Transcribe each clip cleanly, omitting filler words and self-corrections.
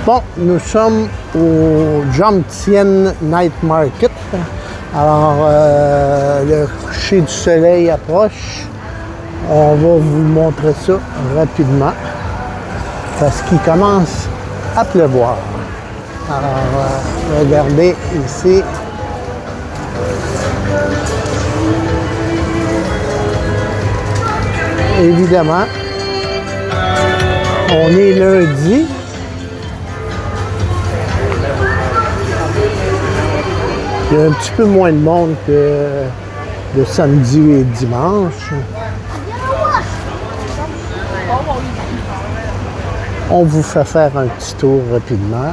Bon, nous sommes au Jomtien Night Market. Alors, le coucher du soleil approche. On va vous montrer ça rapidement parce qu'il commence à pleuvoir. Alors, regardez ici. Évidemment, on est lundi. Il y a un petit peu moins de monde que de samedi et dimanche. On vous fait faire un petit tour rapidement.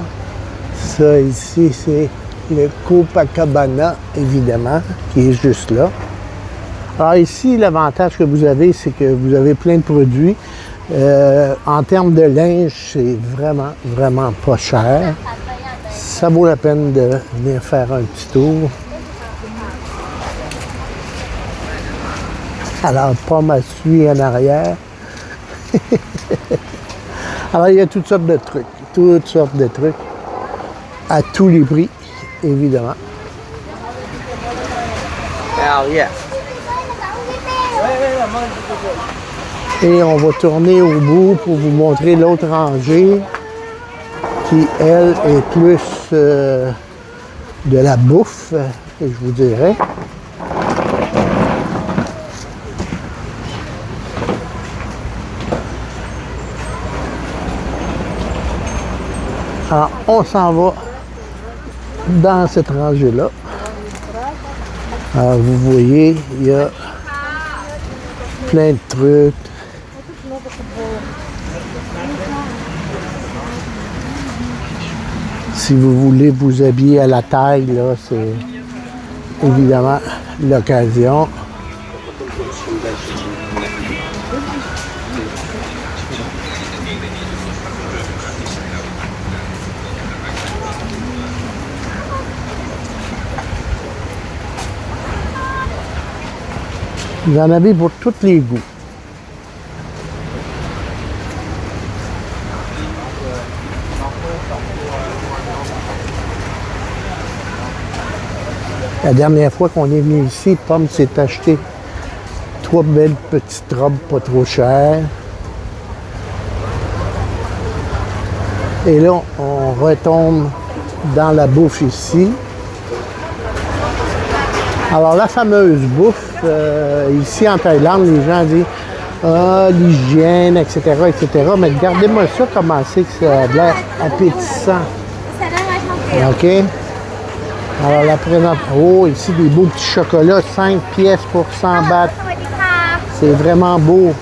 Ça ici, c'est le Copacabana, évidemment, qui est juste là. Alors ici, l'avantage que vous avez, c'est que vous avez plein de produits. En termes de linge, c'est vraiment pas cher. Ça vaut la peine de venir faire un petit tour. Alors, pomme à suie en arrière. Alors, il y a toutes sortes de trucs. À tous les prix, évidemment. Hell yeah. Et on va tourner au bout pour vous montrer l'autre rangée qui, elle, est plus de la bouffe, je vous dirais. Alors, on s'en va dans cette rangée-là. Alors, vous voyez, il y a plein de trucs. Si vous voulez vous habiller à la taille, là, c'est évidemment l'occasion. Vous en avez pour tous les goûts. La dernière fois qu'on est venu ici, Pomme s'est acheté 3 belles petites robes pas trop chères. Et là, on retombe dans la bouffe ici. Alors, la fameuse bouffe, ici en Thaïlande, les gens disent « Ah, l'hygiène, etc., etc. » Mais regardez-moi ça, comment c'est que ça a l'air appétissant. OK? Alors, la présente... Oh, ici, des beaux petits chocolats, 5 pièces pour 100 bahts. C'est vraiment beau.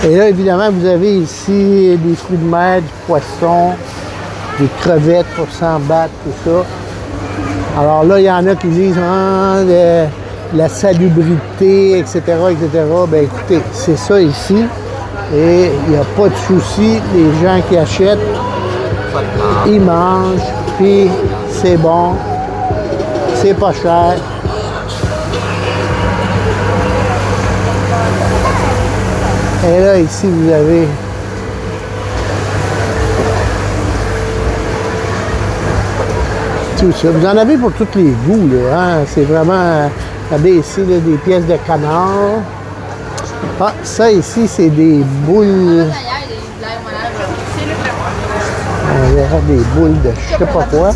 Et là, évidemment, vous avez ici des fruits de mer, du poisson, des crevettes pour 100 bahts, tout ça. Alors là, il y en a qui disent ah, la salubrité, etc., etc. Bien, écoutez, c'est ça ici. Et il n'y a pas de souci. Les gens qui achètent, ils mangent, puis c'est bon, c'est pas cher. Et là, ici, vous avez tout ça. Vous en avez pour tous les goûts, là, hein? C'est vraiment, regardez ici, là, des pièces de canard. Ah, ça ici, c'est des boules. On verra des boules de je sais pas quoi.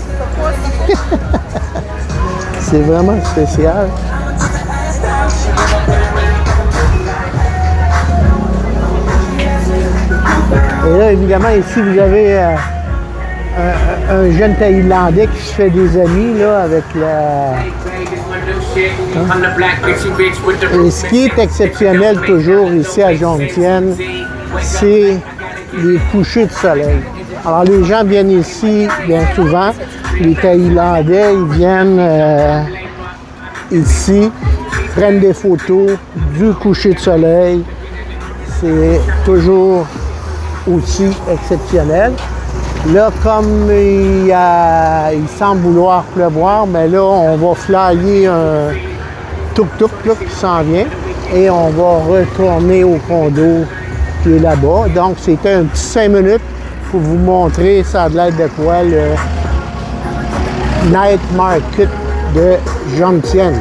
C'est vraiment spécial. Et là, évidemment, ici, vous avez un jeune Thaïlandais qui se fait des amis là, avec la... Et ce qui est exceptionnel toujours ici à Jomtien, c'est les couchers de soleil. Alors, les gens viennent ici bien souvent. Les Thaïlandais, ils viennent ici, prennent des photos du coucher de soleil. C'est toujours aussi exceptionnel. Là, comme il semble vouloir pleuvoir, mais là, on va flyer un tuk-tuk qui s'en vient et on va retourner au condo qui est là-bas. Donc, c'était un petit 5 minutes pour vous montrer ça a l'air de quoi le Night Market de Jomtien.